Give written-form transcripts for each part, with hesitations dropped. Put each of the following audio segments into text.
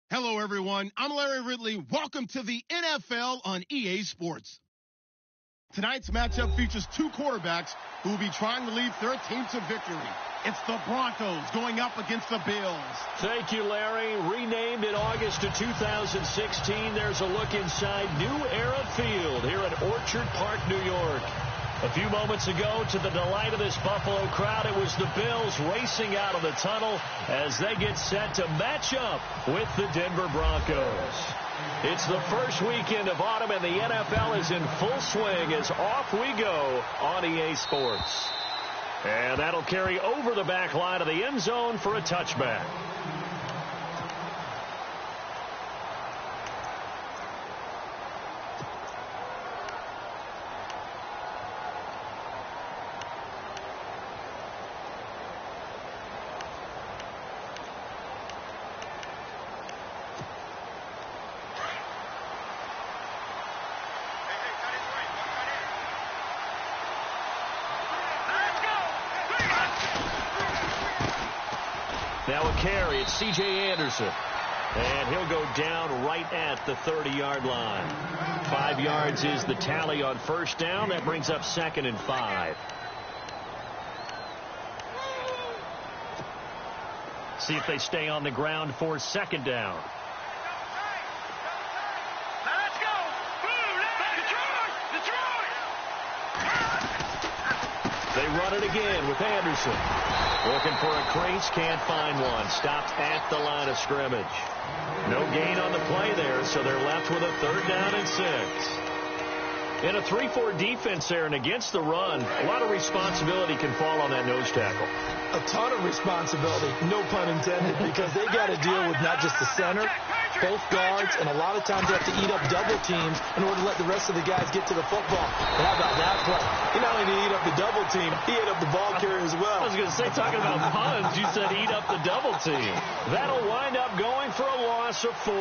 Hello, everyone. I'm Larry Ridley. Welcome to the NFL on EA Sports. Tonight's matchup features two quarterbacks who will be trying to lead their team to victory. It's the Broncos going up against the Bills. Thank you, Larry. Renamed in August of 2016, there's a look inside New Era Field here at Orchard Park, New York. A few moments ago, to the delight of this Buffalo crowd, it was the Bills racing out of the tunnel as they get set to match up with the Denver Broncos. It's the first weekend of autumn, and the NFL is in full swing as off we go on EA Sports. And that'll carry over the back line of the end zone for a touchback. Now a carry, it's C.J. Anderson. And he'll go down right at the 30-yard line. 5 yards is the tally on first down. That brings up 2nd and 5. See if they stay on the ground for 2nd down. Let's go! Detroit! They run it again with Anderson. Looking for a crease, can't find one. Stopped at the line of scrimmage. No gain on the play there, so they're left with a 3rd down and 6. In a 3-4 defense there and against the run, a lot of responsibility can fall on that nose tackle. A ton of responsibility, no pun intended, because they got to deal with not just the center, both guards, and a lot of times they have to eat up double teams in order to let the rest of the guys get to the football. But how about that play? He not only did he eat up the double team, he ate up the ball carrier as well. I was going to say, talking about puns, you said eat up the double team. That'll wind up going for a loss of 4.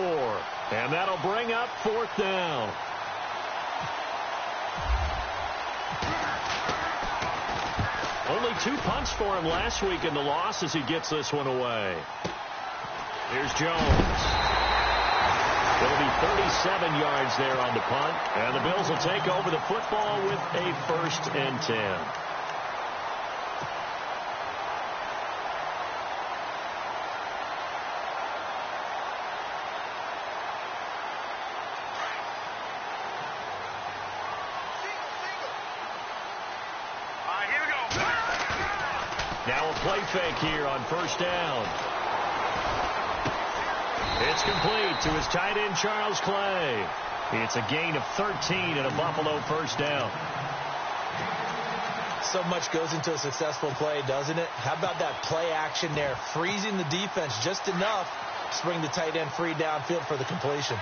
And that'll bring up 4th down. Only 2 punts for him last week in the loss as he gets this one away. Here's Jones. It'll be 37 yards there on the punt. And the Bills will take over the football with a 1st and 10. Now a play fake here on 1st down. It's complete to his tight end, Charles Clay. It's a gain of 13 and a Buffalo 1st down. So much goes into a successful play, doesn't it? How about that play action there, freezing the defense just enough to bring the tight end free downfield for the completion.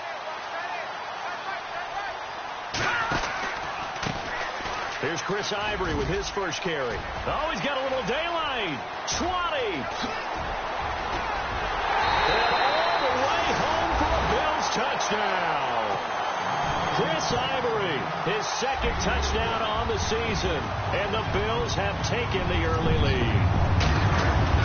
Here's Chris Ivory with his first carry. Oh, he's got a little daylight. 20. And all the way home for a Bills touchdown. Chris Ivory, his 2nd touchdown on the season. And the Bills have taken the early lead.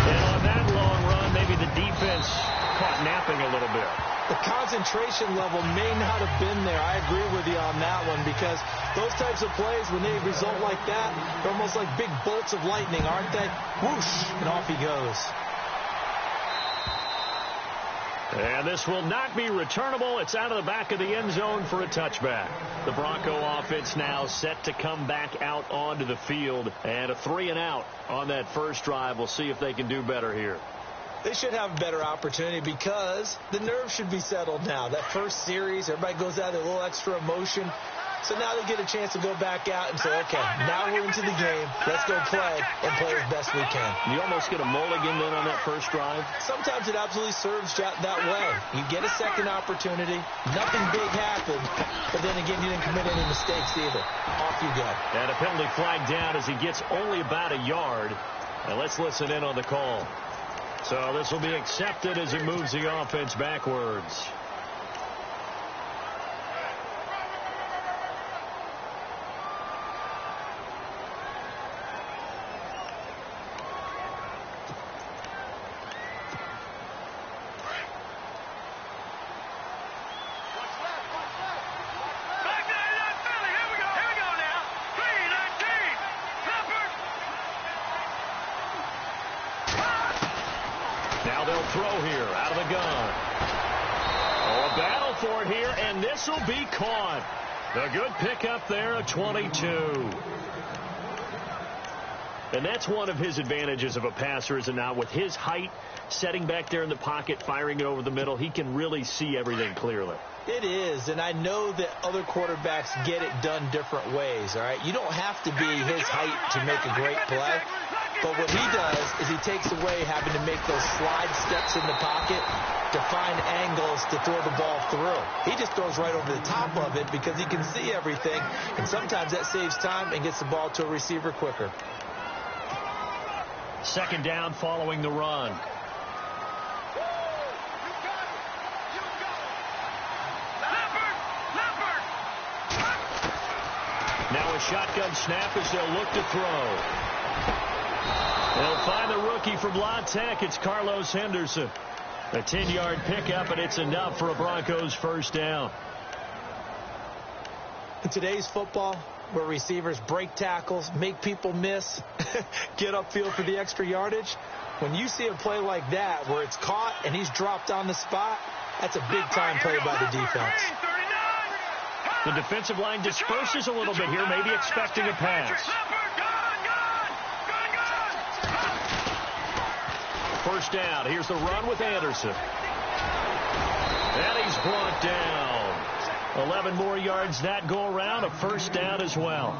And on that long run, maybe the defense caught napping a little bit. The concentration level may not have been there. I agree with you on that one, because those types of plays, when they result like that, they're almost like big bolts of lightning, aren't they? Whoosh, and off he goes. And this will not be returnable. It's out of the back of the end zone for a touchback. The Bronco offense now set to come back out onto the field. And a 3-and-out on that first drive. We'll see if they can do better here. They should have a better opportunity because the nerves should be settled now. That first series, everybody goes out with a little extra emotion. So now they get a chance to go back out and say, okay, now we're into the game. Let's go play and play as best we can. You almost get a mulligan then on that first drive? Sometimes it absolutely serves that way. You get a second opportunity. Nothing big happened. But then again, you didn't commit any mistakes either. Off you go. And a penalty flag down as he gets only about a yard. And let's listen in on the call. So this will be accepted as he moves the offense backwards. they'll throw here out of the gun. Oh, a battle for it here, and this will be caught. A good pickup there, a 22. And that's one of his advantages of a passer, is it not? With his height, setting back there in the pocket, firing it over the middle, he can really see everything clearly. It is, and I know that other quarterbacks get it done different ways, all right? You don't have to be his height to make a great play, but what he does is he takes away having to make those slide steps in the pocket to find angles to throw the ball through. He just throws right over the top of it because he can see everything, and sometimes that saves time and gets the ball to a receiver quicker. Second down following the run. Now a shotgun snap as they'll look to throw. They'll find the rookie from La Tech. It's Carlos Henderson. A 10-yard pickup, and it's enough for a Broncos first down. In today's football, where receivers break tackles, make people miss, get upfield for the extra yardage, when you see a play like that where it's caught and he's dropped on the spot, that's a big-time play by the defense. The defensive line disperses a little bit here, maybe expecting a pass. First down. Here's the run with Anderson. And he's brought down. 11 more yards that go around. A first down as well.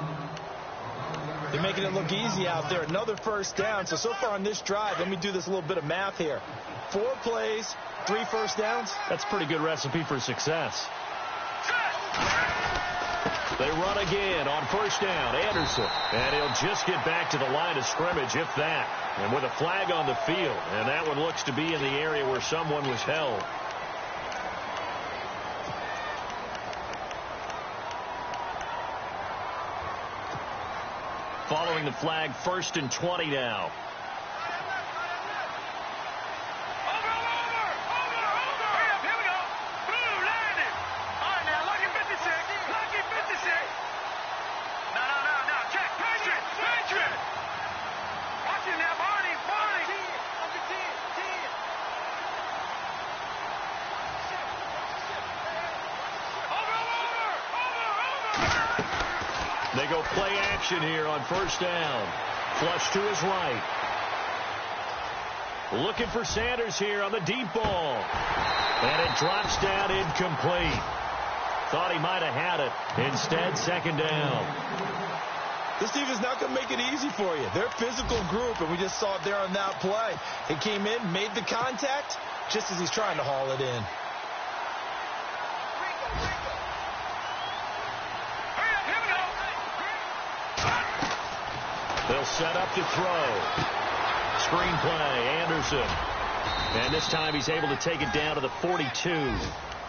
They're making it look easy out there. Another first down. So far on this drive, let me do this little bit of math here. 4 plays, 3 first downs. That's a pretty good recipe for success. They run again on first down. Anderson. And he'll just get back to the line of scrimmage, if that. And with a flag on the field. And that one looks to be in the area where someone was held. Following the flag, 1st and 20 now. They go play action here on first down. Flush to his right. Looking for Sanders here on the deep ball. And it drops down incomplete. Thought he might have had it. Instead, second down. This team is not going to make it easy for you. They're a physical group, and we just saw it there on that play. He came in, made the contact, just as he's trying to haul it in. They'll set up to throw. Screen play, Anderson. And this time he's able to take it down to the 42.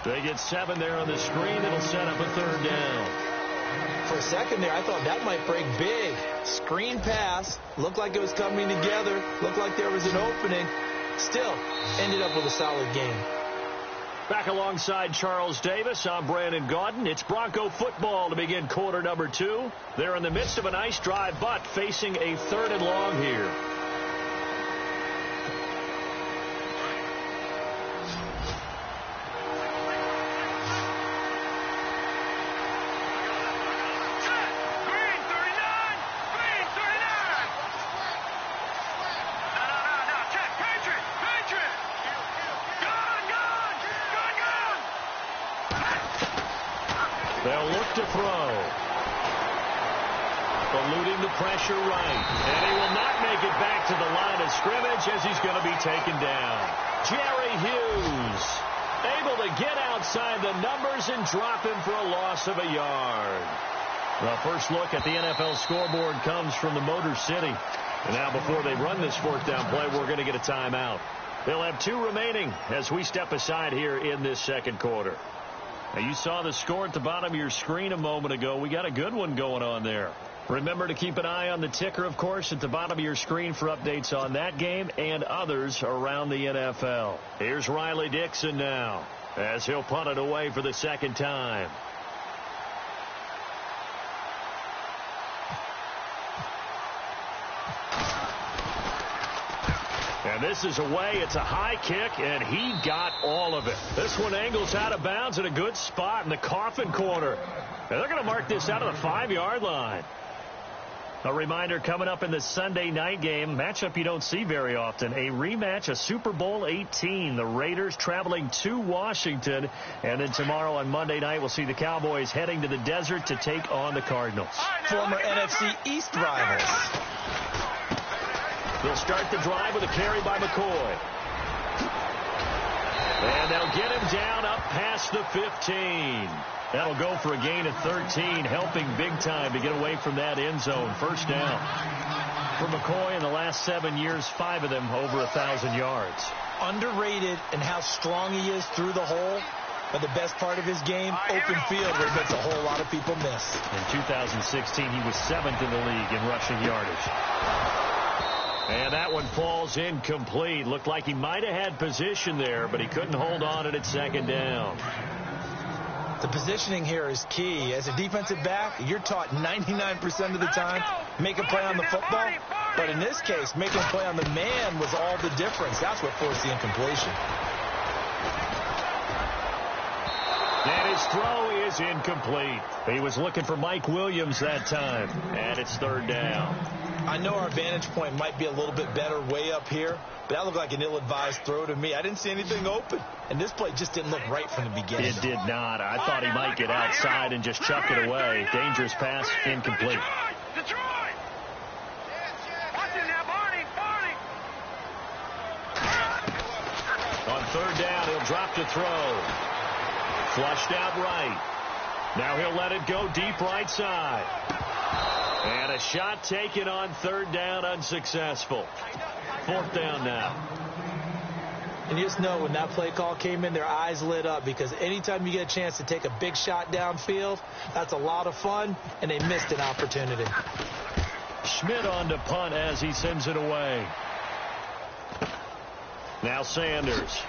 They get 7 there on the screen. It'll set up a third down. For a second there, I thought that might break big. Screen pass. Looked like it was coming together. Looked like there was an opening. Still, ended up with a solid game. Back alongside Charles Davis, I'm Brandon Gaudin. It's Bronco football to begin quarter number 2. They're in the midst of a nice drive, but facing a 3rd and long here. They'll look to throw. Eluding the pressure right. And he will not make it back to the line of scrimmage as he's going to be taken down. Jerry Hughes able to get outside the numbers and drop him for a loss of a yard. The first look at the NFL scoreboard comes from the Motor City. And now before they run this 4th down play, we're going to get a timeout. They'll have 2 remaining as we step aside here in this second quarter. Now, you saw the score at the bottom of your screen a moment ago. We got a good one going on there. Remember to keep an eye on the ticker, of course, at the bottom of your screen for updates on that game and others around the NFL. Here's Riley Dixon now as he'll punt it away for the second time. And And this is away. It's a high kick, and he got all of it. This one angles out of bounds at a good spot in the coffin corner. And they're going to mark this out of the 5-yard line. A reminder coming up in the Sunday night game, matchup you don't see very often, a rematch of Super Bowl 18. The Raiders traveling to Washington. And then tomorrow on Monday night, we'll see the Cowboys heading to the desert to take on the Cardinals. Former NFC East rivals. They'll start the drive with a carry by McCoy. And they'll get him down up past the 15. That'll go for a gain of 13, helping big time to get away from that end zone. First down. For McCoy in the last 7 years, 5 of them over 1,000 yards. Underrated in how strong he is through the hole. But the best part of his game, open field, where he makes a whole lot of people miss. In 2016, he was 7th in the league in rushing yardage. And that one falls incomplete. Looked like he might have had position there, but he couldn't hold on at second down. The positioning here is key. As a defensive back, you're taught 99% of the time, make a play on the football. But in this case, making a play on the man was all the difference. That's what forced the incompletion. And his throw is incomplete. He was looking for Mike Williams that time. And it's third down. I know our vantage point might be a little bit better way up here, but that looked like an ill-advised throw to me. I didn't see anything open, and this play just didn't look right from the beginning. It did not. I thought he might get outside and just chuck it away. Dangerous pass, incomplete. Detroit! Watch it now, Barney! On third down, he'll drop to throw. Flushed out right. Now he'll let it go deep right side. And a shot taken on third down, unsuccessful. Fourth down now. And you just know when that play call came in, their eyes lit up, because anytime you get a chance to take a big shot downfield, that's a lot of fun, and they missed an opportunity. Schmidt on to punt as he sends it away. Now Sanders.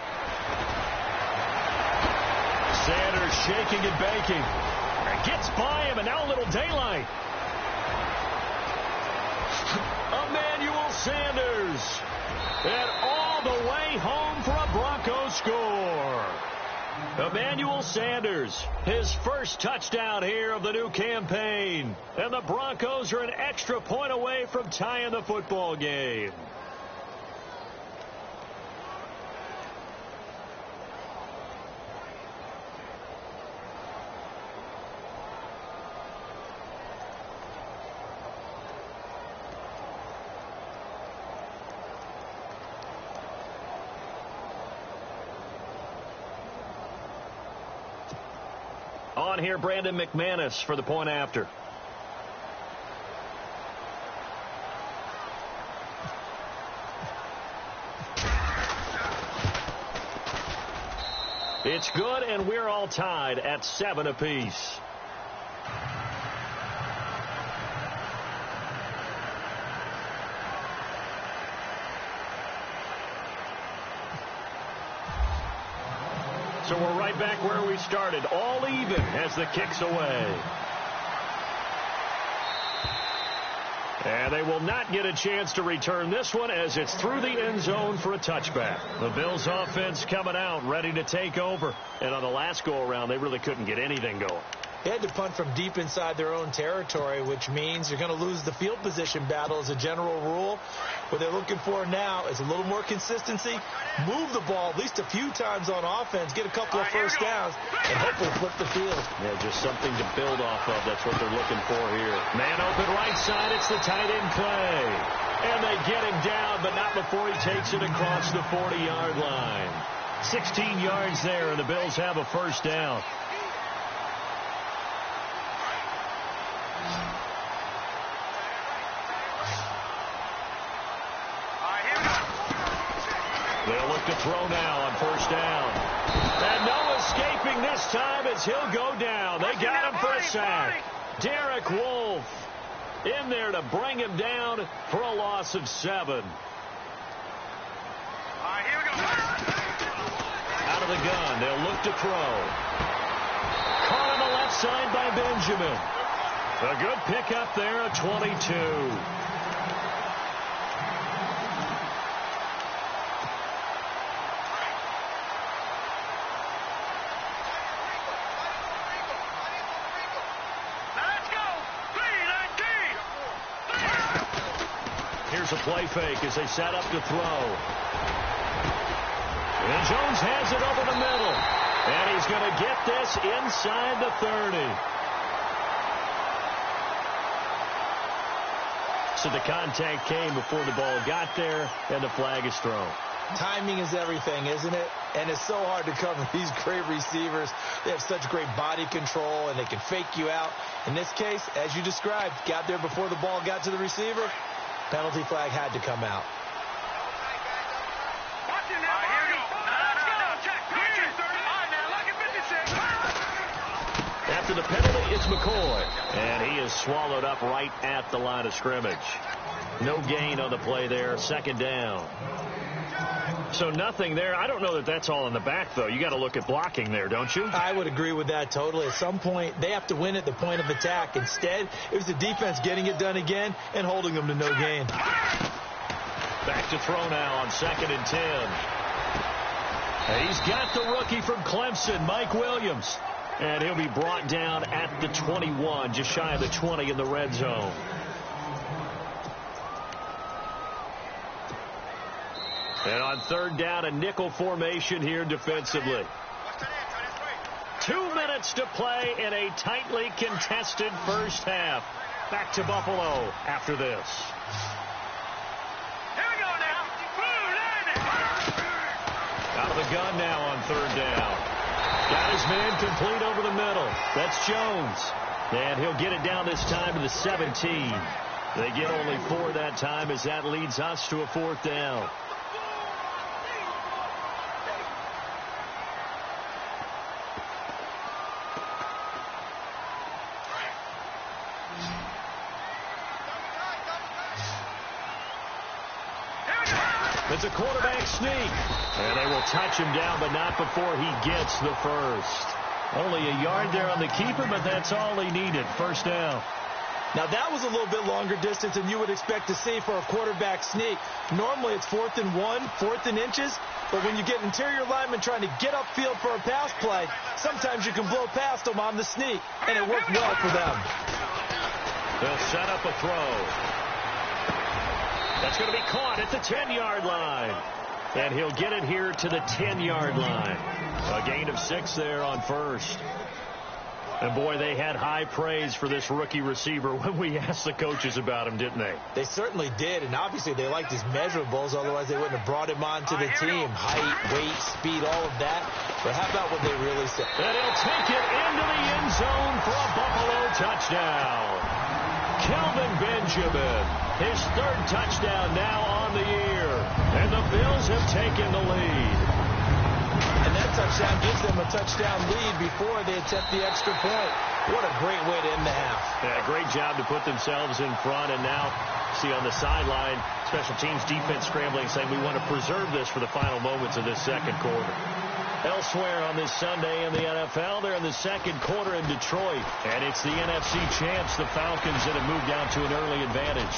Sanders shaking and baking. Gets by him, and now a little daylight. Emmanuel Sanders. And all the way home for a Broncos score. Emmanuel Sanders, his first touchdown here of the new campaign. And the Broncos are an extra point away from tying the football game. On here, Brandon McManus for the point after. It's good, and we're all tied at 7 apiece. So we're right back where we started, all even as the kick's away. And they will not get a chance to return this one as it's through the end zone for a touchback. The Bills offense coming out, ready to take over. And on the last go-around, they really couldn't get anything going. They had to punt from deep inside their own territory, which means you're going to lose the field position battle as a general rule. What they're looking for now is a little more consistency, move the ball at least a few times on offense, get a couple of first downs, and hopefully flip the field. Yeah, just something to build off of. That's what they're looking for here. Man open right side. It's the tight end play. And they get him down, but not before he takes it across the 40-yard line. 16 yards there, and the Bills have a first down. They'll look to throw now on first down. And no escaping this time as he'll go down. They got him for a sack. Derek Wolfe in there to bring him down for a loss of 7. Out of the gun, they'll look to throw. Caught on the left side by Benjamin. A good pickup there at 22. calls a play fake as they set up to throw. And Jones has it over the middle. And he's going to get this inside the 30. So the contact came before the ball got there, and the flag is thrown. Timing is everything, isn't it? And it's so hard to cover these great receivers. They have such great body control, and they can fake you out. In this case, as you described, got there before the ball got to the receiver. Penalty flag had to come out. After the penalty, it's McCoy. And he is swallowed up right at the line of scrimmage. No gain on the play there. Second down. So nothing there. I don't know that that's all in the back, though. You got to look at blocking there, don't you? I would agree with that totally. At some point, they have to win at the point of attack. Instead, it was the defense getting it done again and holding them to no gain. Back to throw now on 2nd and 10. He's got the rookie from Clemson, Mike Williams. And he'll be brought down at the 21, just shy of the 20 in the red zone. And on 3rd down, a nickel formation here defensively. 2 minutes to play in a tightly contested first half. Back to Buffalo after this. Here we go now. Out of the gun now on 3rd down. Got his man complete over the middle. That's Jones. And he'll get it down this time to the 17. They get only 4 that time as that leads us to a 4th down. It's a quarterback sneak. And they will touch him down, but not before he gets the first. Only a yard there on the keeper, but that's all he needed. First down. Now, that was a little bit longer distance than you would expect to see for a quarterback sneak. Normally, it's 4th and 1, 4th and inches. But when you get interior linemen trying to get upfield for a pass play, sometimes you can blow past them on the sneak, and it worked well for them. They'll set up a throw. That's going to be caught at the 10-yard line. And he'll get it here to the 10-yard line. A gain of 6 there on first. And, boy, they had high praise for this rookie receiver when we asked the coaches about him, didn't they? They certainly did, and obviously they liked his measurables. Otherwise, they wouldn't have brought him onto the team. Height, weight, speed, all of that. But how about what they really said? And he'll take it into the end zone for a Buffalo touchdown. Kelvin Benjamin, his 3rd touchdown now on the year. And the Bills have taken the lead. And that touchdown gives them a touchdown lead before they attempt the extra point. What a great way to end the half. Yeah, great job to put themselves in front. And now, see on the sideline, special teams defense scrambling, saying we want to preserve this for the final moments of this second quarter. Elsewhere on this Sunday in the NFL, they're in the second quarter in Detroit. And it's the NFC champs, the Falcons, that have moved out to an early advantage.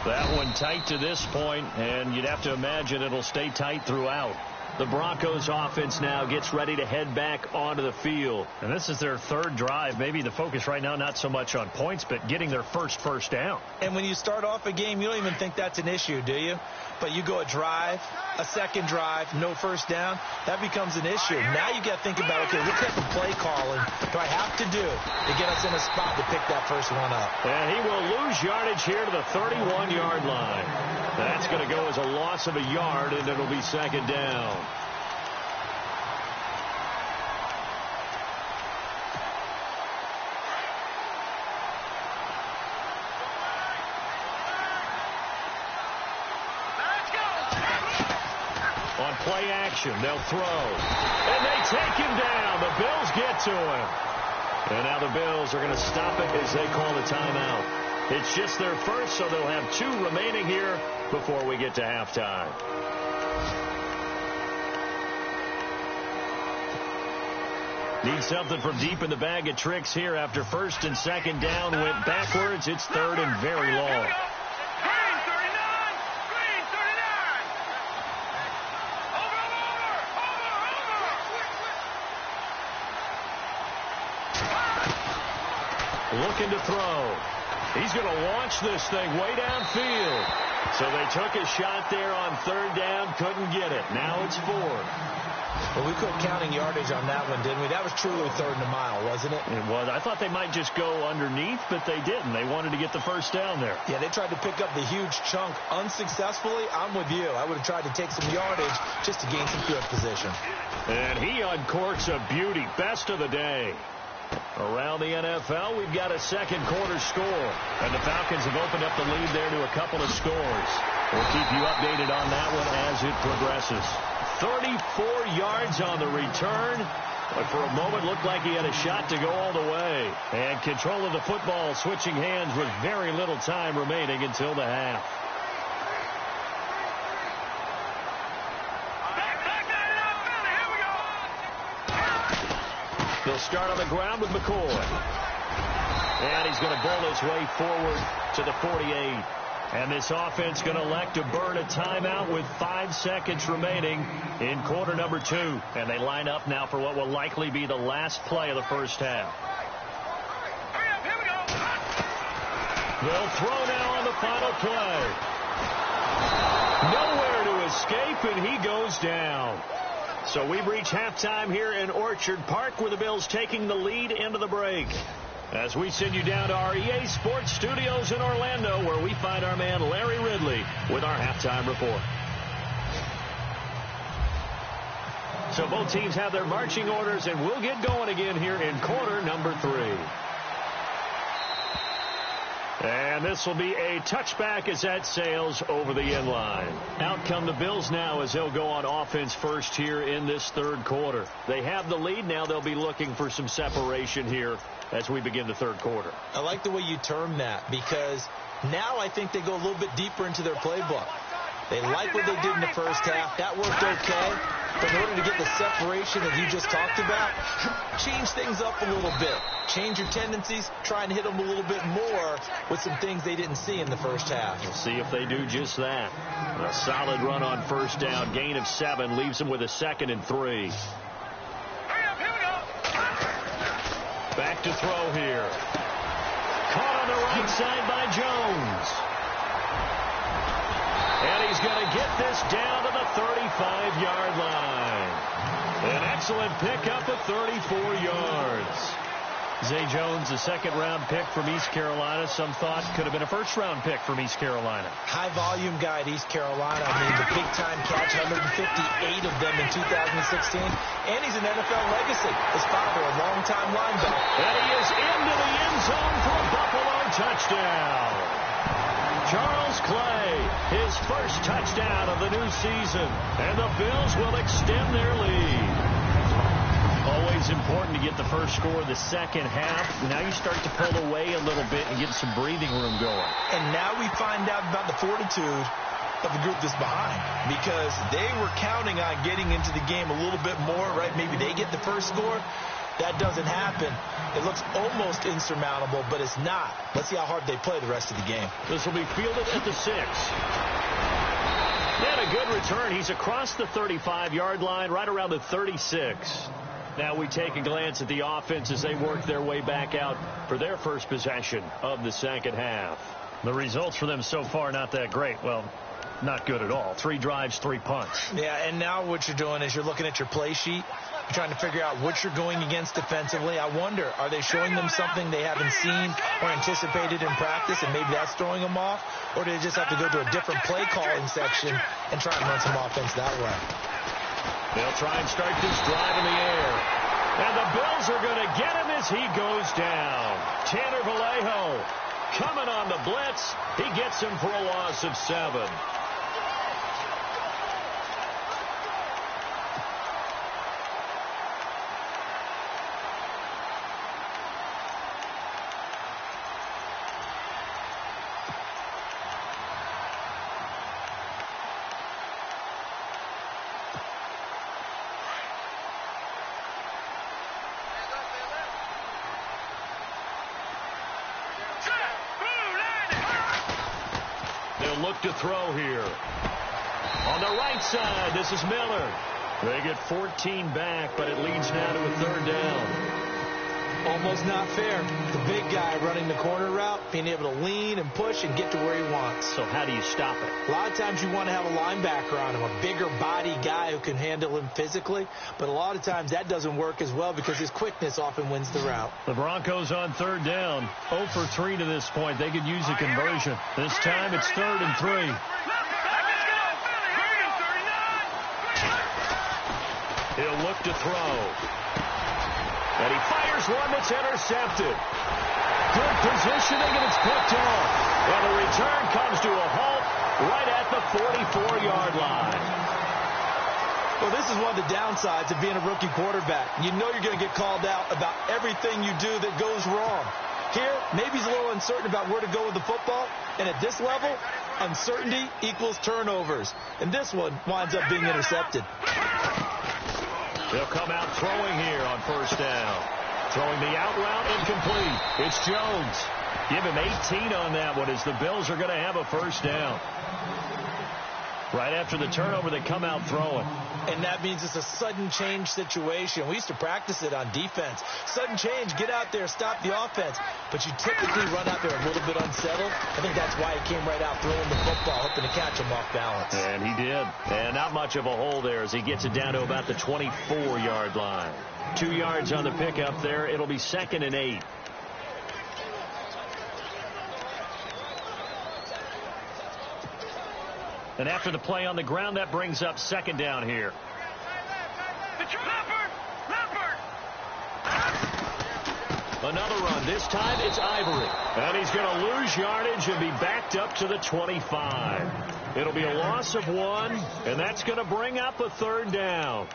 That one tight to this point, and you'd have to imagine it'll stay tight throughout. The Broncos offense now gets ready to head back onto the field. And this is their 3rd drive. Maybe the focus right now not so much on points, but getting their first down. And when you start off a game, you don't even think that's an issue, do you? But you go a drive, a second drive, no first down, that becomes an issue. Now you got to think about, okay, what type of play calling do I have to do to get us in a spot to pick that first one up? And he will lose yardage here to the 31-yard line. That's going to go as a loss of a yard, and it'll be 2nd down. On play action, they'll throw. And they take him down. The Bills get to him. And now the Bills are going to stop it as they call the timeout. It's just their first, so they'll have 2 remaining here before we get to halftime. Need something from deep in the bag of tricks here after 1st and 2nd down. Went backwards. It's 3rd and very long. Looking to throw. He's going to launch this thing way downfield. So they took a shot there on third down, couldn't get it. Now it's 4. Well, we quit counting yardage on that one, didn't we? That was truly third and a mile, wasn't it? It was. I thought they might just go underneath, but they didn't. They wanted to get the first down there. Yeah, they tried to pick up the huge chunk unsuccessfully. I'm with you. I would have tried to take some yardage just to gain some field position. And he uncorks a beauty. Best of the day. Around the NFL, we've got a second quarter score. And the Falcons have opened up the lead there to a couple of scores. We'll keep you updated on that one as it progresses. 34 yards on the return. But for a moment, looked like he had a shot to go all the way. And control of the football switching hands with very little time remaining until the half. They'll start on the ground with McCoy. And he's going to bull his way forward to the 48. And this offense going to elect to burn a timeout with 5 seconds remaining in quarter number 2. And they line up now for what will likely be the last play of the first half. They'll throw now on the final play. Nowhere to escape, and he goes down. So we've reached halftime here in Orchard Park, where the Bills taking the lead into the break. As we send you down to our EA Sports Studios in Orlando, where we find our man Larry Ridley with our halftime report. So both teams have their marching orders, and we'll get going again here in quarter number 3. And this will be a touchback as that sails over the end line. Out come the Bills now as they'll go on offense first here in this third quarter. They have the lead. Now they'll be looking for some separation here as we begin the third quarter. I like the way you term that, because now I think they go a little bit deeper into their playbook. They like what they did in the first half. That worked okay. But in order to get the separation that you just talked about, change things up a little bit. Change your tendencies. Try and hit them a little bit more with some things they didn't see in the first half. We'll see if they do just that. A solid run on first down. Gain of 7 leaves them with a 2nd and 3. Back to throw here. Caught on the right side by Jones. And he's going to get this down to the 35-yard line. An excellent pickup of 34 yards. Zay Jones, a second-round pick from East Carolina. Some thought could have been a first-round pick from East Carolina. High-volume guy at East Carolina. I mean, the big-time catch, 158 of them in 2016. And he's an NFL legacy. His father, a long-time linebacker. And he is into the end zone for a Buffalo touchdown. Charles Clay, his first touchdown of the new season. And the Bills will extend their lead. Always important to get the first score of the second half. Now you start to pull away a little bit and get some breathing room going. And now we find out about the fortitude of the group that's behind, because they were counting on getting into the game a little bit more, right? Maybe they get the first score. That doesn't happen. It looks almost insurmountable, but it's not. Let's see how hard they play the rest of the game. This will be fielded at the 6. And a good return. He's across the 35-yard line, right around the 36. Now we take a glance at the offense as they work their way back out for their first possession of the second half. The results for them so far not that great. Well, not good at all. 3 drives, 3 punts. Yeah, and now what you're doing is you're looking at your play sheet. You're trying to figure out what you're going against defensively. I wonder, are they showing them something they haven't seen or anticipated in practice, and maybe that's throwing them off? Or do they just have to go to a different play calling section and try and run some offense that way? They'll try and start this drive in the air. And the Bills are going to get him as he goes down. Tanner Vallejo coming on the blitz. He gets him for a loss of 7. Look to throw here. On the right side, this is Miller. They get 14 back, but it leads now to a 3rd down. Almost not fair. The big guy running the corner route, being able to lean and push and get to where he wants. So how do you stop it? A lot of times you want to have a linebacker on him, a bigger body guy who can handle him physically. But a lot of times that doesn't work as well because his quickness often wins the route. The Broncos on third down. 0 for 3 to this point. They could use a conversion. This time it's 3rd and 3. He'll look to throw. And he fires one that's intercepted. Good positioning, and it's picked off. And the return comes to a halt right at the 44-yard line. Well, this is one of the downsides of being a rookie quarterback. You know you're going to get called out about everything you do that goes wrong. Here, maybe he's a little uncertain about where to go with the football. And at this level, uncertainty equals turnovers. And this one winds up being intercepted. They'll come out throwing here on first down. Throwing the out route incomplete. It's Jones. Give him 18 on that one as the Bills are going to have a first down. Right after the turnover, they come out throwing. And that means it's a sudden change situation. We used to practice it on defense. Sudden change, get out there, stop the offense. But you typically run out there a little bit unsettled. I think that's why he came right out throwing the football, hoping to catch him off balance. And he did. And not much of a hole there as he gets it down to about the 24-yard line. 2 yards on the pickup there. It'll be 2nd and 8. And after the play on the ground, that brings up 2nd down here. Another run. This time it's Ivory. And he's going to lose yardage and be backed up to the 25. It'll be a loss of 1, and that's going to bring up a 3rd down.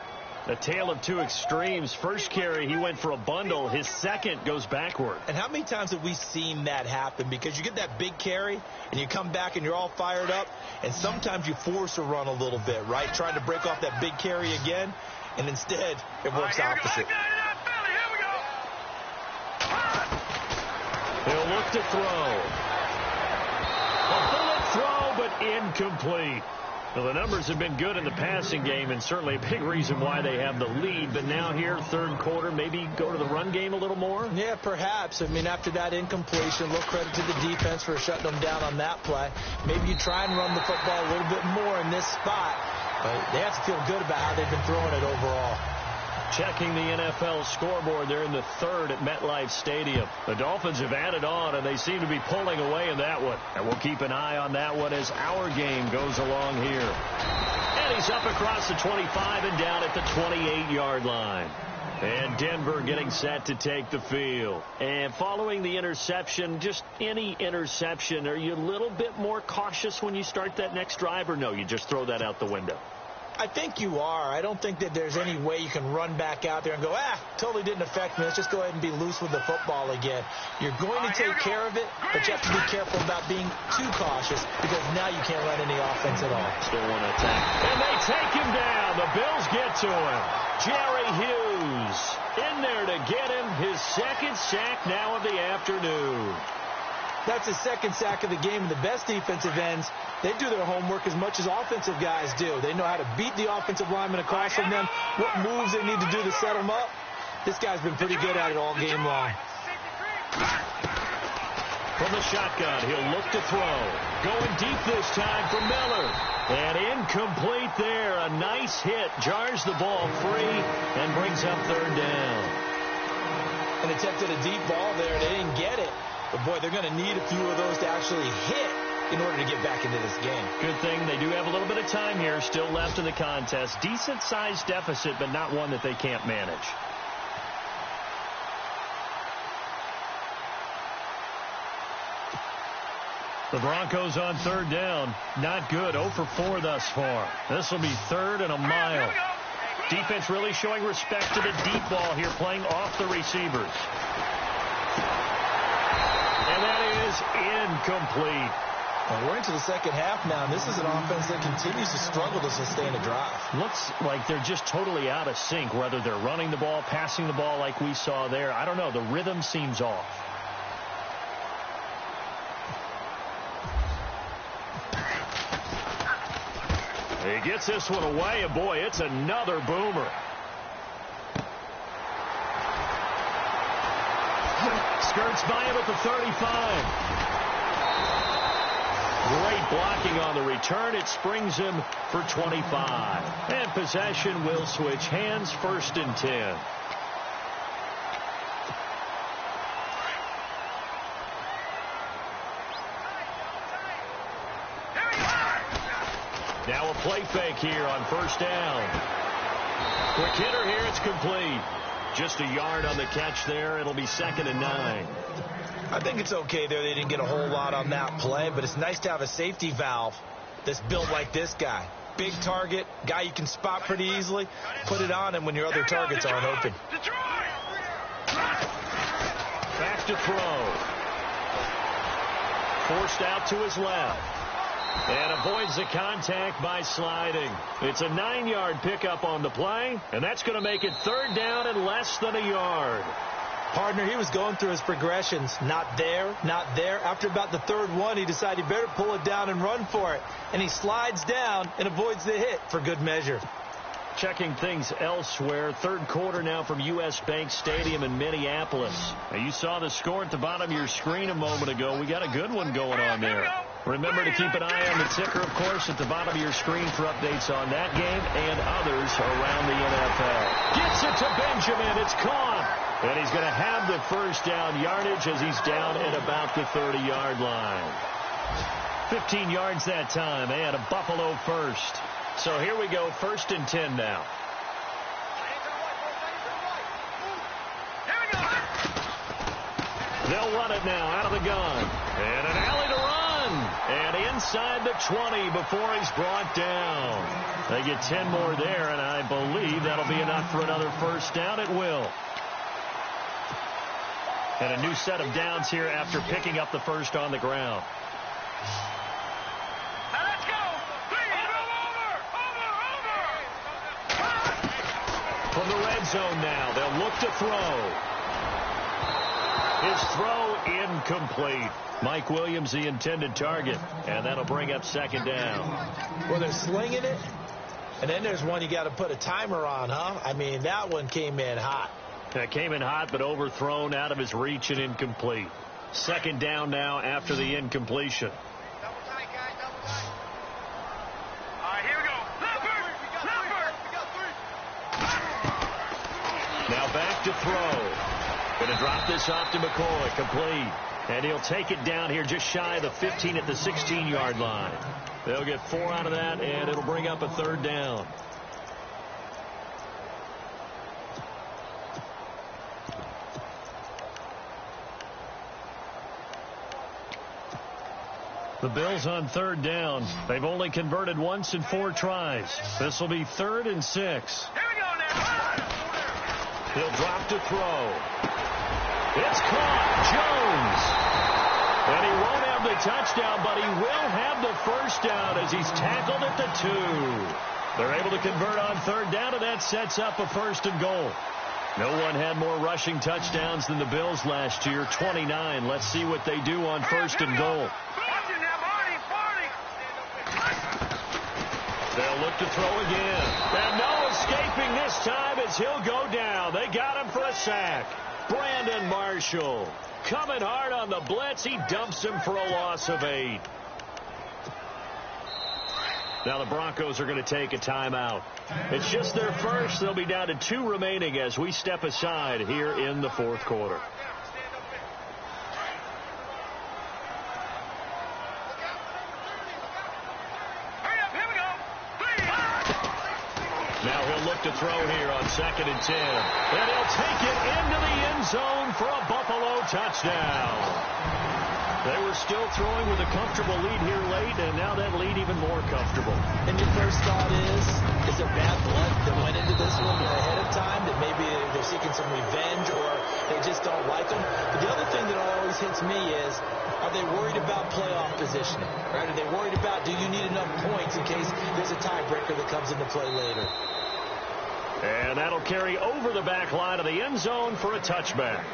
A tale of two extremes. First carry, he went for a bundle. His second goes backward. And how many times have we seen that happen? Because you get that big carry, and you come back and you're all fired up, and sometimes you force a run a little bit, right? Trying to break off that big carry again, and instead it works opposite. He'll look to throw. A bullet throw, but incomplete. Well, the numbers have been good in the passing game, and certainly a big reason why they have the lead. But now here, 3rd quarter, maybe go to the run game a little more? Yeah, perhaps. I mean, after that incompletion, a little credit to the defense for shutting them down on that play. Maybe you try and run the football a little bit more in this spot. But they have to feel good about how they've been throwing it overall. Checking the NFL scoreboard, they're in the 3rd at MetLife Stadium. The Dolphins have added on, and they seem to be pulling away in that one. And we'll keep an eye on that one as our game goes along here. And he's up across the 25 and down at the 28-yard line. And Denver getting set to take the field. And following the interception, just any interception, are you a little bit more cautious when you start that next drive, or no, you just throw that out the window? I think you are. I don't think that there's any way you can run back out there and go, totally didn't affect me. Let's just go ahead and be loose with the football again. You're going to take care of it, but you have to be careful about being too cautious because now you can't run any offense at all. Still want to attack. And they take him down. The Bills get to him. Jerry Hughes in there to get him. His 2nd sack now of the afternoon. That's his 2nd sack of the game. And the best defensive ends, they do their homework as much as offensive guys do. They know how to beat the offensive lineman across from them, what moves they need to do to set them up. This guy's been pretty good at it all game long. From the shotgun, he'll look to throw. Going deep this time for Miller. And incomplete there. A nice hit. Jars the ball free and brings up 3rd down. And attempted a deep ball there. They didn't get it. But, boy, they're going to need a few of those to actually hit in order to get back into this game. Good thing they do have a little bit of time here still left in the contest. Decent-sized deficit, but not one that they can't manage. The Broncos on 3rd down. Not good. 0 for 4 thus far. This will be 3rd and a mile. Defense really showing respect to the deep ball here, playing off the receivers. And that is incomplete. Well, we're into the 2nd half now, and this is an offense that continues to struggle to sustain a drive. Looks like they're just totally out of sync, whether they're running the ball, passing the ball like we saw there. I don't know. The rhythm seems off. He gets this one away, and boy, it's another boomer. skirts by him at the 35. Great blocking on the return. It springs him for 25. And possession will switch hands, 1st and 10. Now a play fake here on 1st down. Quick hitter here. It's complete. Just a yard on the catch there. It'll be 2nd and 9. I think it's okay there. They didn't get a whole lot on that play, but it's nice to have a safety valve that's built like this guy. Big target, guy you can spot pretty easily. Put it on him when your other targets aren't open. Back to throw. Forced out to his left. And avoids the contact by sliding. It's a 9-yard pickup on the play, and that's going to make it 3rd down and less than a yard. Partner, he was going through his progressions. Not there, not there. After about the 3rd one, he decided he better pull it down and run for it. And he slides down and avoids the hit for good measure. Checking things elsewhere. 3rd quarter now from U.S. Bank Stadium in Minneapolis. Now, you saw the score at the bottom of your screen a moment ago. We got a good one going on there. Remember to keep an eye on the ticker, of course, at the bottom of your screen for updates on that game and others around the NFL. Gets it to Benjamin. It's caught. And he's going to have the 1st down yardage as he's down at about the 30-yard line. 15 yards that time and a Buffalo first. So here we go, 1st and 10 now. They'll run it now out of the gun. And an alley to run. And inside the 20 before he's brought down. They get 10 more there, and I believe that'll be enough for another 1st down. It will. And a new set of downs here after picking up the 1st on the ground. Let's go. Over. From the red zone now, they'll look to throw. His throw incomplete. Mike Williams, the intended target, and that'll bring up 2nd down. Well, they're slinging it, and then there's one you got to put a timer on, huh? I mean, that one came in hot. That came in hot, but overthrown out of his reach and incomplete. 2nd down now after the incompletion. Double tight, guys. Double tight. All right, here we go. Leopard. Now back to throw. Going to drop this off to McCoy. Complete. And he'll take it down here just shy of the 15 at the 16-yard line. They'll get 4 out of that, and it'll bring up a 3rd down. The Bills on 3rd down. They've only converted once in 4 tries. This will be 3rd and 6. Here we go now. He'll drop to throw. It's caught. Jones. And he won't have the touchdown, but he will have the 1st down as he's tackled at the 2. They're able to convert on 3rd down, and that sets up a 1st and goal. No one had more rushing touchdowns than the Bills last year, 29. Let's see what they do on 1st and goal. They'll look to throw again. And no escaping this time as he'll go down. They got him for a sack. Brandon Marshall coming hard on the blitz. He dumps him for a loss of 8. Now the Broncos are going to take a timeout. It's just their first. They'll be down to 2 remaining as we step aside here in the 4th quarter. Now he'll look to throw here on 2nd and 10. And he'll take it into the end zone for a Buffalo touchdown. They were still throwing with a comfortable lead here late, and now that lead even more comfortable. And your first thought is there bad blood that went into this one ahead of time, that maybe they're seeking some revenge or they just don't like them? But the other thing that always hits me is, are they worried about playoff positioning? Right? Are they worried about, do you need enough points in case there's a tiebreaker that comes into play later? And that'll carry over the back line of the end zone for a touchback.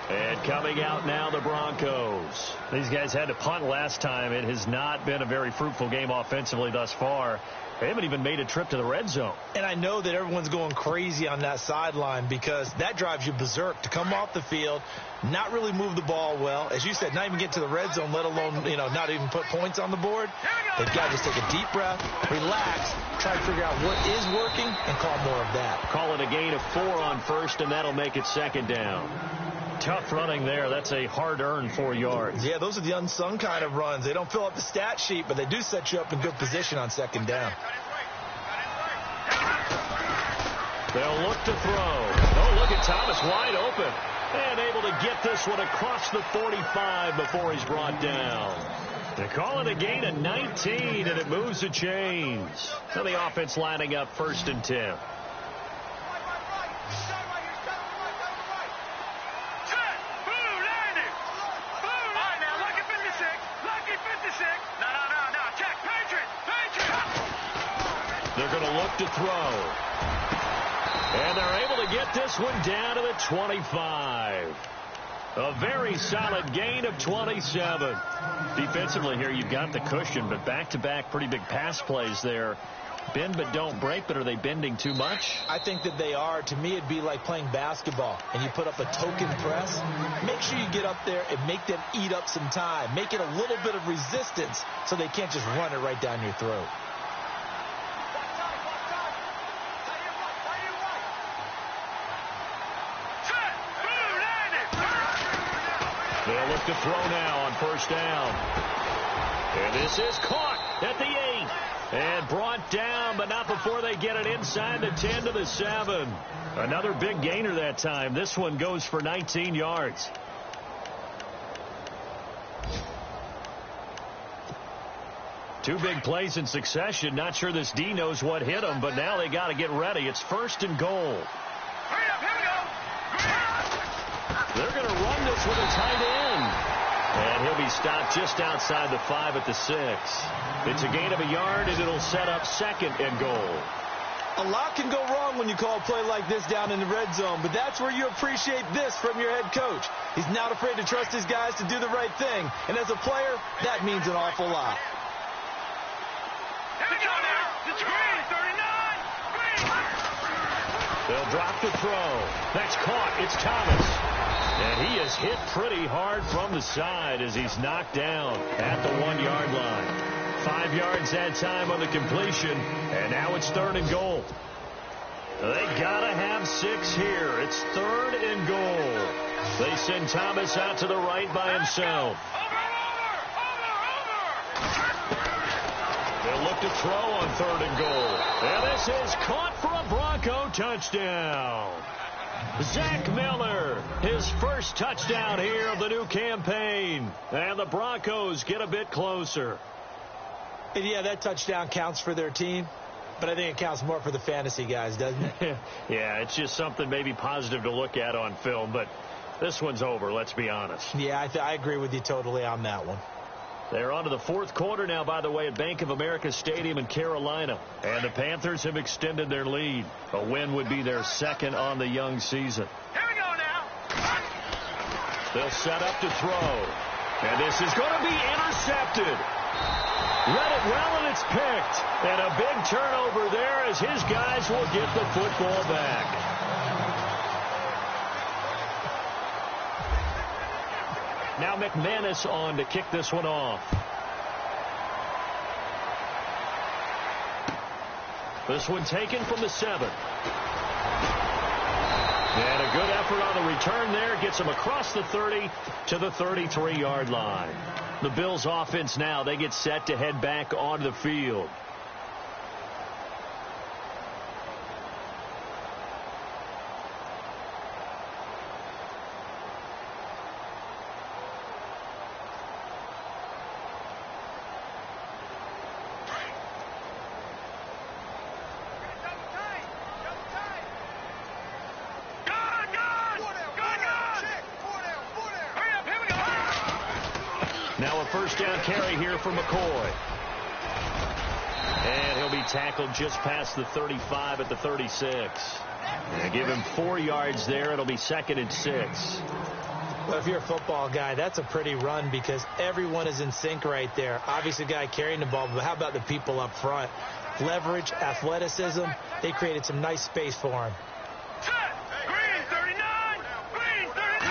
And coming out now, the Broncos. These guys had to punt last time. It has not been a very fruitful game offensively thus far. They haven't even made a trip to the red zone. And I know that everyone's going crazy on that sideline because that drives you berserk to come off the field, not really move the ball well. As you said, not even get to the red zone, let alone, not even put points on the board. They've got to just take a deep breath, relax, try to figure out what is working, and call more of that. Call it a gain of 4 on first, and that'll make it second down. Tough running there. That's a hard-earned 4 yards. Yeah, those are the unsung kind of runs. They don't fill up the stat sheet, but they do set you up in good position on second down. They'll look to throw. Oh, look at Thomas wide open. And able to get this one across the 45 before he's brought down. They call it a gain of 19, and it moves the chains. So the offense lining up 1st and 10. They're going to look to throw. And they're able to get this one down to the 25. A very solid gain of 27. Defensively here, you've got the cushion, but back-to-back pretty big pass plays there. Bend but don't break, but are they bending too much? I think that they are. To me, it'd be like playing basketball, and you put up a token press. Make sure you get up there and make them eat up some time. Make it a little bit of resistance so they can't just run it right down your throat. They'll look to throw now on 1st down. And this is caught at the 8. And brought down, but not before they get it inside the 10 to the 7. Another big gainer that time. This one goes for 19 yards. Two big plays in succession. Not sure this D knows what hit them, but now they got to get ready. It's 1st and goal. Hurry up, here we go. They're going to run this with a tight end. And he'll be stopped just outside the 5 at the 6. It's a gain of a yard, and it'll set up 2nd and goal. A lot can go wrong when you call a play like this down in the red zone, but that's where you appreciate this from your head coach. He's not afraid to trust his guys to do the right thing, and as a player, that means an awful lot. Here we go now. The 39. They'll drop the throw. That's caught. It's Thomas. And he is hit pretty hard from the side as he's knocked down at the 1-yard line. 5 yards that time on the completion, and now it's 3rd and goal. They gotta have 6 here. It's 3rd and goal. They send Thomas out to the right by himself. They'll look to throw on 3rd and goal. And this is caught for a Bronco touchdown. Zach Miller, his first touchdown here of the new campaign. And the Broncos get a bit closer. And yeah, that touchdown counts for their team, but I think it counts more for the fantasy guys, doesn't it? Yeah, it's just something maybe positive to look at on film, but this one's over, let's be honest. Yeah, I agree with you totally on that one. They're on to the 4th quarter now, by the way, at Bank of America Stadium in Carolina. And the Panthers have extended their lead. A win would be their 2nd on the young season. Here we go now. They'll set up to throw. And this is going to be intercepted. Read it well, and it's picked. And a big turnover there as his guys will get the football back. Now McManus on to kick this one off. This one taken from the 7. And a good effort on the return there. Gets him across the 30 to the 33-yard line. The Bills offense now, they get set to head back onto the field. Now a 1st down carry here for McCoy. And he'll be tackled just past the 35 at the 36. And give him 4 yards there. It'll be 2nd and 6. Well, if you're a football guy, that's a pretty run because everyone is in sync right there. Obviously, the guy carrying the ball, but how about the people up front? Leverage, athleticism, they created some nice space for him. Green 39! Green 39!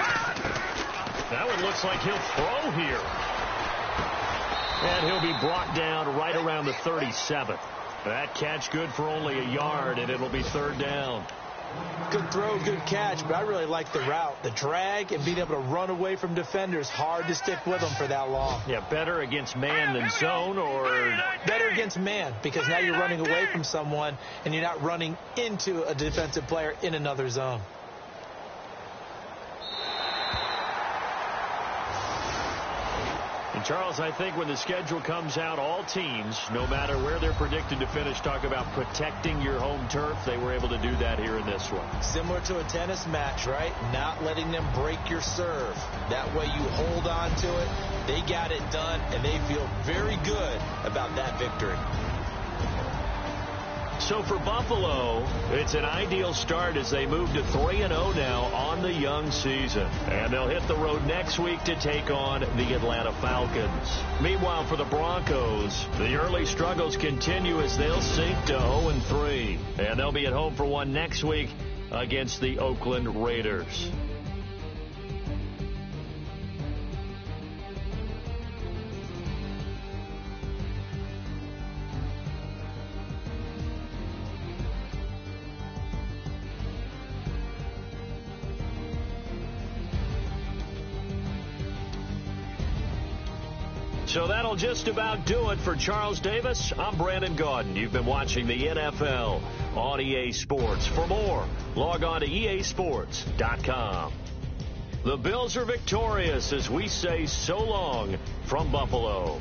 That one looks like he'll throw here. And he'll be brought down right around the 37. That catch good for only a yard, and it'll be third down. Good throw, good catch, but I really like the route. The drag and being able to run away from defenders, hard to stick with them for that long. Yeah, better against man than zone, or better against man, because now you're running away from someone and you're not running into a defensive player in another zone. And Charles, I think when the schedule comes out, all teams, no matter where they're predicted to finish, talk about protecting your home turf. They were able to do that here in this one. Similar to a tennis match, right? Not letting them break your serve. That way you hold on to it. They got it done, and they feel very good about that victory. So for Buffalo, it's an ideal start as they move to 3-0 now on the young season. And they'll hit the road next week to take on the Atlanta Falcons. Meanwhile, for the Broncos, the early struggles continue as they'll sink to 0-3. And they'll be at home for one next week against the Oakland Raiders. So that'll just about do it for Charles Davis. I'm Brandon Gaudin. You've been watching the NFL on EA Sports. For more, log on to easports.com. The Bills are victorious as we say so long from Buffalo.